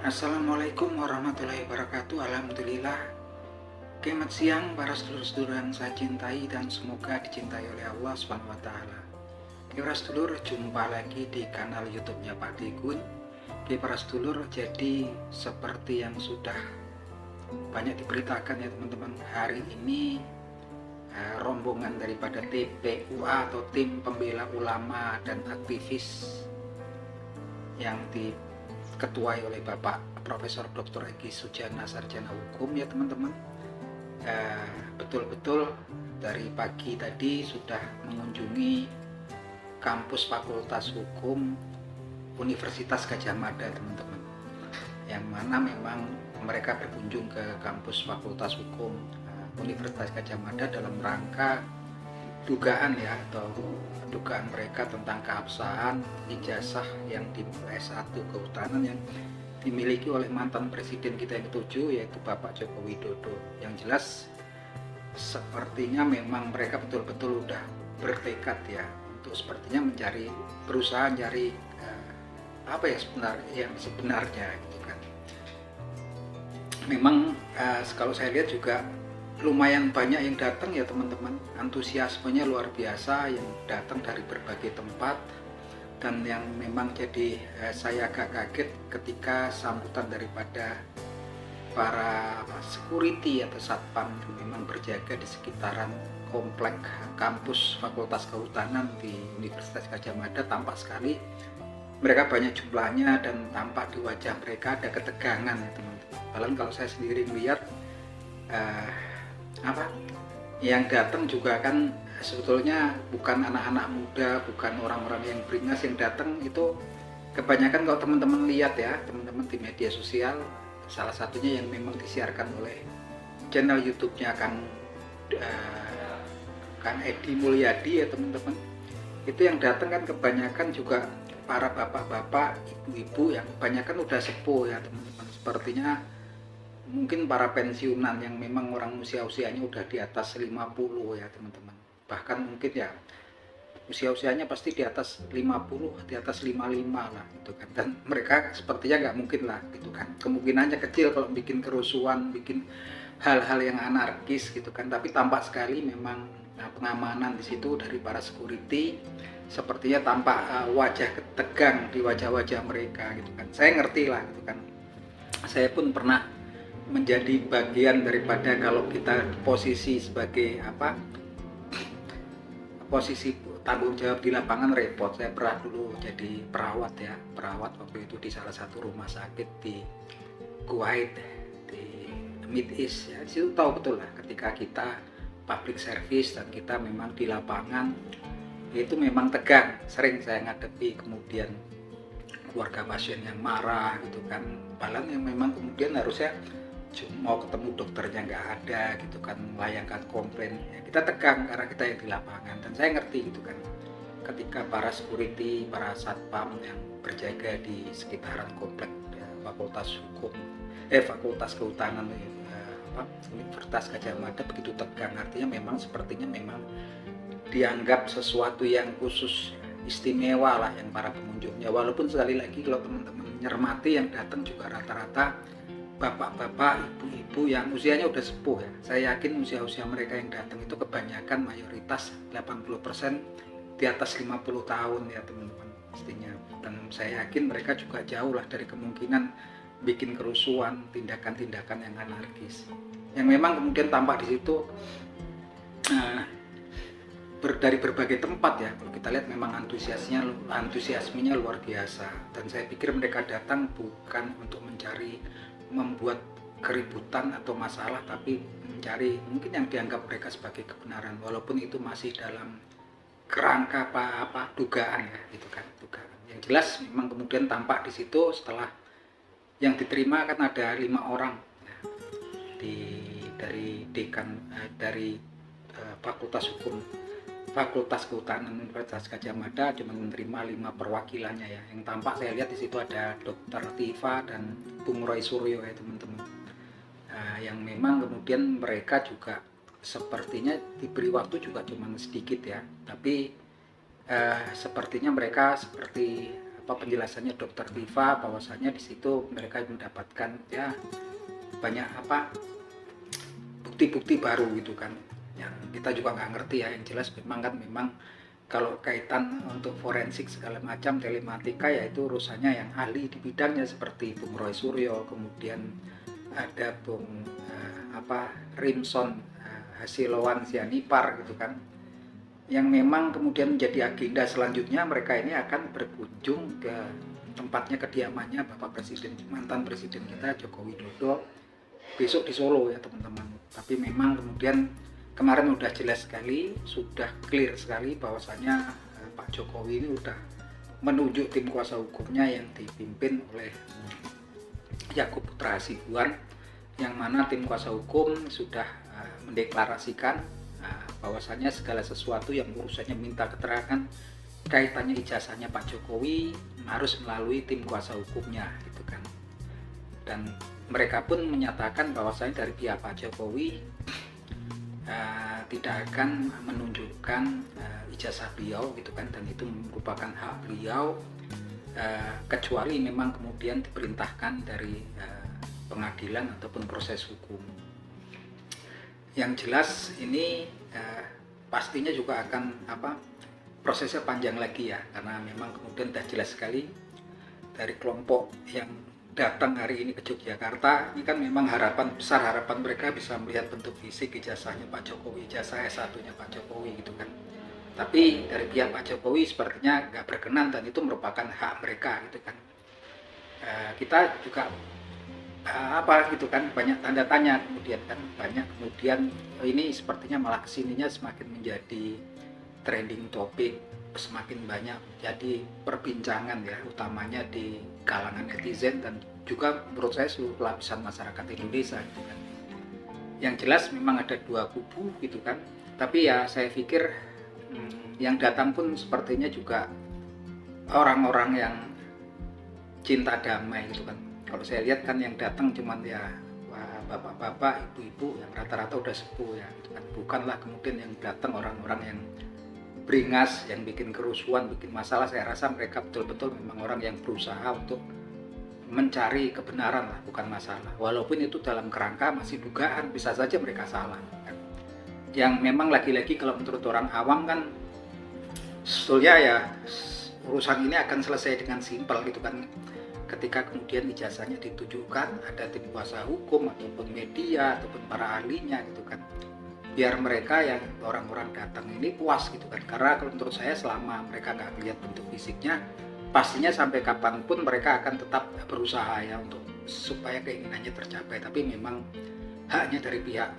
Assalamualaikum warahmatullahi wabarakatuh. Alhamdulillah. Selamat siang para sedulur-sedulur yang saya cintai dan semoga dicintai oleh Allah Subhanahu wa taala. Para sedulur, jumpa lagi di kanal YouTube-nya Pak Degun. Para sedulur, jadi seperti yang sudah banyak diberitakan ya teman-teman, hari ini rombongan daripada TPUA atau Tim Pembela Ulama dan Aktivis yang diketuai oleh Bapak Profesor Dr. Egy Sujana Sarjana Hukum ya teman-teman, betul-betul dari pagi tadi sudah mengunjungi kampus Fakultas Hukum Universitas Gadjah Mada teman-teman, yang mana memang mereka berkunjung ke kampus Fakultas Hukum Universitas Gadjah Mada dalam rangka dugaan ya, atau dugaan mereka tentang keabsahan ijazah yang di S1 Kehutanan yang dimiliki oleh mantan presiden kita yang ketujuh, yaitu Bapak Joko Widodo. Yang jelas sepertinya memang mereka betul-betul udah bertekad ya untuk sepertinya berusaha mencari apa ya yang sebenarnya gitu kan. Memang kalau saya lihat juga lumayan banyak yang datang ya teman-teman, antusiasmenya luar biasa yang datang dari berbagai tempat. Dan yang memang jadi saya agak kaget ketika sambutan daripada para security atau satpam yang memang berjaga di sekitaran komplek kampus Fakultas Kehutanan di Universitas Gadjah Mada. Tampak sekali mereka banyak jumlahnya dan tampak di wajah mereka ada ketegangan ya teman-teman. Bahkan kalau saya sendiri melihat yang datang juga kan sebetulnya bukan anak-anak muda, bukan orang-orang yang beringas yang datang. Itu kebanyakan kalau teman-teman lihat ya teman-teman di media sosial, salah satunya yang memang disiarkan oleh channel YouTube-nya kan Edi Mulyadi ya teman-teman, itu yang datang kan kebanyakan juga para bapak-bapak, ibu-ibu yang kebanyakan udah sepuh ya teman-teman. Sepertinya mungkin para pensiunan yang memang orang usia-usianya udah di atas 50 ya teman-teman. Bahkan mungkin ya usia-usianya pasti di atas 50, di atas 55 lah gitu kan. Dan mereka sepertinya nggak mungkin lah gitu kan. Kemungkinannya kecil kalau bikin kerusuhan, bikin hal-hal yang anarkis gitu kan. Tapi tampak sekali memang pengamanan di situ dari para security. Sepertinya tampak wajah tegang di wajah-wajah mereka gitu kan. Saya ngerti lah gitu kan. Saya pun pernah menjadi bagian daripada, kalau kita posisi sebagai posisi tanggung jawab di lapangan repot. Saya pernah dulu jadi perawat waktu itu di salah satu rumah sakit di Kuwait, di Mid East ya. Disitu tahu betul lah ketika kita public service dan kita memang di lapangan itu memang tegang. Sering saya ngadepi kemudian keluarga pasien yang marah gitu kan, padahal yang memang kemudian harusnya mau ketemu dokternya nggak ada gitu kan, melayangkan komplain ya, kita tegang karena kita yang di lapangan. Dan saya ngerti gitu kan, ketika para security, para satpam yang berjaga di sekitaran komplek ya, Fakultas Kehutanan Universitas Gadjah Mada begitu tegang, artinya memang sepertinya memang dianggap sesuatu yang khusus, istimewa lah yang para pengunjungnya. Walaupun sekali lagi kalau teman-teman nyermati yang datang juga rata-rata bapak-bapak, ibu-ibu yang usianya udah sepuh ya. Saya yakin usia-usia mereka yang datang itu kebanyakan mayoritas 80% di atas 50 tahun ya teman-teman pastinya. Dan saya yakin mereka juga jauh lah dari kemungkinan bikin kerusuhan, tindakan-tindakan yang anarkis. Yang memang kemudian tampak di situ dari berbagai tempat ya. Kalau kita lihat memang antusiasmenya luar biasa. Dan saya pikir mereka datang bukan untuk membuat keributan atau masalah, tapi mencari mungkin yang dianggap mereka sebagai kebenaran, walaupun itu masih dalam kerangka dugaan ya gitu kan, dugaan. Yang jelas memang kemudian tampak di situ setelah yang diterima kan ada 5 orang ya, dari Fakultas Kehutanan Universitas Gadjah Mada cuma menerima 5 perwakilannya ya. Yang tampak saya lihat di situ ada Dr. Tifa dan Bung Roy Suryo ya teman-teman. Yang memang kemudian mereka juga sepertinya diberi waktu juga cuma sedikit ya. Tapi sepertinya mereka seperti penjelasannya Dokter Viva, bahwasanya di situ mereka mendapatkan ya banyak bukti-bukti baru gitu kan, yang kita juga nggak ngerti ya. Yang jelas memang kalau kaitan untuk forensik segala macam telematika, yaitu urusannya yang ahli di bidangnya seperti Bung Roy Suryo, kemudian ada Bung Rimson Hasiloan Sianipar gitu kan, yang memang kemudian menjadi agenda selanjutnya mereka ini akan berkunjung ke tempatnya, kediamannya Bapak Presiden, mantan Presiden kita Joko Widodo, besok di Solo ya teman-teman. Tapi memang kemudian kemarin udah jelas sekali, sudah clear sekali bahwasanya Pak Jokowi ini udah menunjuk tim kuasa hukumnya yang dipimpin oleh Yakub Putra Hasibuan, yang mana tim kuasa hukum sudah mendeklarasikan bahwasanya segala sesuatu yang urusannya minta keterangan kaitannya ijazahnya Pak Jokowi harus melalui tim kuasa hukumnya gitu kan. Dan mereka pun menyatakan bahwasanya dari pihak Pak Jokowi tidak akan menunjukkan ijazah beliau gitu kan, dan itu merupakan hak beliau kecuali memang kemudian diperintahkan dari pengadilan ataupun proses hukum. Yang jelas ini pastinya juga akan prosesnya panjang lagi ya, karena memang kemudian sudah jelas sekali dari kelompok yang datang hari ini ke Yogyakarta ini kan memang harapan mereka bisa melihat bentuk fisik ijazahnya Pak Jokowi, ijazah S1-nya Pak Jokowi gitu kan. Tapi dari pihak Pak Jokowi sepertinya nggak berkenan, dan itu merupakan hak mereka gitu kan. Kita juga gitu kan, banyak tanda tanya kemudian kan, ini sepertinya malah kesininya semakin menjadi trending topik, semakin banyak jadi perbincangan ya, utamanya di kalangan netizen dan juga menurut saya seluruh lapisan masyarakat Indonesia gitu kan. Yang jelas memang ada dua kubu gitu kan, tapi ya saya pikir yang datang pun sepertinya juga orang-orang yang cinta damai gitu kan. Kalau saya lihat kan yang datang cuman ya bapak-bapak, ibu-ibu yang rata-rata udah sepuh ya gitu kan. Bukanlah kemudian yang datang orang-orang yang beringas, yang bikin kerusuhan, bikin masalah. Saya rasa mereka betul-betul memang orang yang berusaha untuk mencari kebenaran lah, bukan masalah. Walaupun itu dalam kerangka masih dugaan, bisa saja mereka salah kan. Yang memang lagi-lagi kalau menurut orang awam kan sebetulnya ya urusan ini akan selesai dengan simpel gitu kan. Ketika kemudian ijazahnya ditujukan, ada tim kuasa hukum ataupun media ataupun para ahlinya gitu kan, biar mereka yang orang-orang datang ini puas gitu kan. Karena kalau menurut saya selama mereka nggak lihat bentuk fisiknya, pastinya sampai kapanpun mereka akan tetap berusaha ya untuk supaya keinginannya tercapai. Tapi memang haknya dari pihak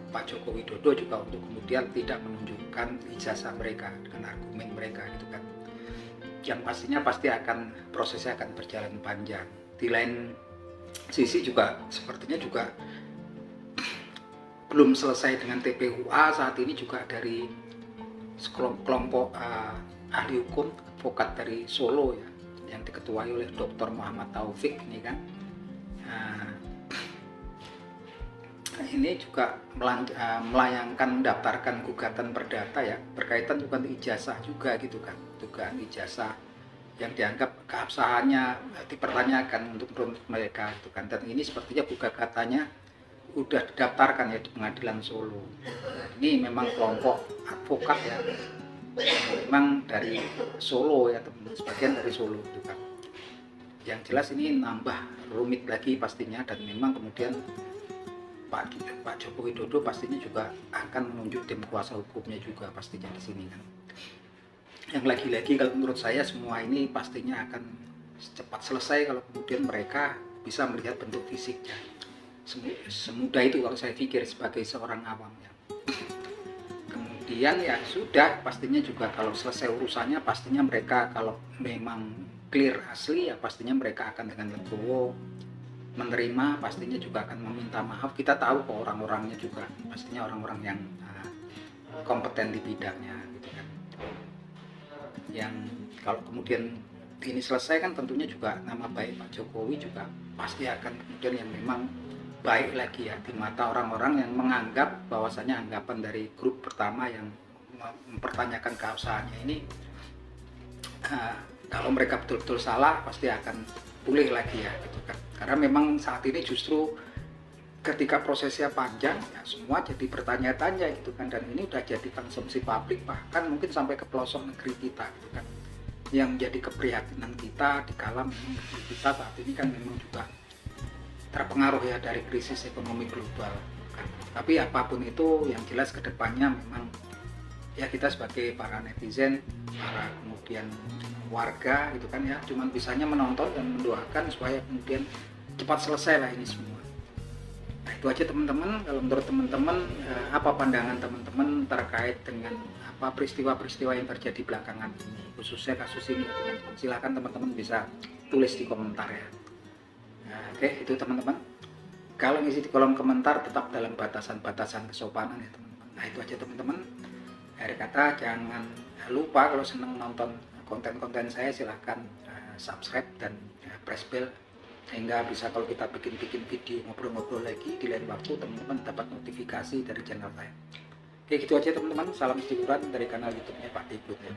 Pak Joko Widodo juga untuk kemudian tidak menunjukkan ijazah mereka dengan argumen mereka gitu kan. Yang pastinya prosesnya akan berjalan panjang. Di lain sisi juga sepertinya juga belum selesai dengan TPUA. Saat ini juga dari kelompok ahli hukum advokat dari Solo ya, yang diketuai oleh Dr. Muhammad Taufik ini kan, ini juga melayangkan, mendaftarkan gugatan perdata ya, berkaitan juga ijazah juga gitu kan, dugaan ijazah yang dianggap keabsahannya dipertanyakan untuk mereka gitu kan. Dan ini sepertinya gugatannya udah didaftarkan ya di pengadilan Solo. Ini memang kelompok advokat ya, memang dari Solo ya teman, sebagian dari Solo gitu kan. Yang jelas ini nambah rumit lagi pastinya, dan memang kemudian Pak Joko Widodo pastinya juga akan menunjuk tim kuasa hukumnya juga pastinya di sini kan. Yang lagi-lagi kalau menurut saya semua ini pastinya akan cepat selesai kalau kemudian mereka bisa melihat bentuk fisiknya. Semudah itu kalau saya pikir sebagai seorang awam ya. Kemudian ya sudah, pastinya juga kalau selesai urusannya pastinya mereka kalau memang clear asli ya pastinya mereka akan dengan legowo menerima, pastinya juga akan meminta maaf. Kita tahu kok orang-orangnya juga pastinya orang-orang yang kompeten di bidangnya gitu kan. Yang kalau kemudian ini selesai kan tentunya juga nama baik Pak Jokowi juga pasti akan kemudian yang memang baik lagi ya di mata orang-orang yang menganggap bahwasanya anggapan dari grup pertama yang mempertanyakan keabsahannya ini kalau mereka betul-betul salah pasti akan pulih lagi ya gitu kan. Karena memang saat ini justru ketika prosesnya panjang ya semua jadi bertanya-tanya gitu kan, dan ini udah jadi konsumsi publik bahkan mungkin sampai ke pelosok negeri kita gitu kan. Yang menjadi keprihatinan kita dikala memang negeri kita saat ini kan memang juga terpengaruh ya dari krisis ekonomi global kan. Tapi apapun itu yang jelas kedepannya memang ya kita sebagai para netizen, para kemudian warga gitu kan ya, cuman bisanya menonton dan mendoakan supaya kemudian cepat selesai lah ini semua. Nah itu aja teman-teman. Kalau menurut teman-teman apa pandangan teman-teman terkait dengan apa peristiwa-peristiwa yang terjadi belakangan ini, khususnya kasus ini ya teman-teman. Silahkan teman-teman bisa tulis di komentar ya. Nah, oke itu teman-teman. Kalau ngisi di kolom komentar tetap dalam batasan-batasan kesopanan ya teman-teman. Nah itu aja teman-teman. Akhir kata jangan lupa kalau senang nonton konten-konten saya silahkan subscribe dan press bell sehingga bisa kalau kita bikin video ngobrol-ngobrol lagi di lain waktu teman-teman dapat notifikasi dari channel saya. Oke gitu aja teman-teman, salam hiburan dari kanal YouTube-nya Pak Dibut ya.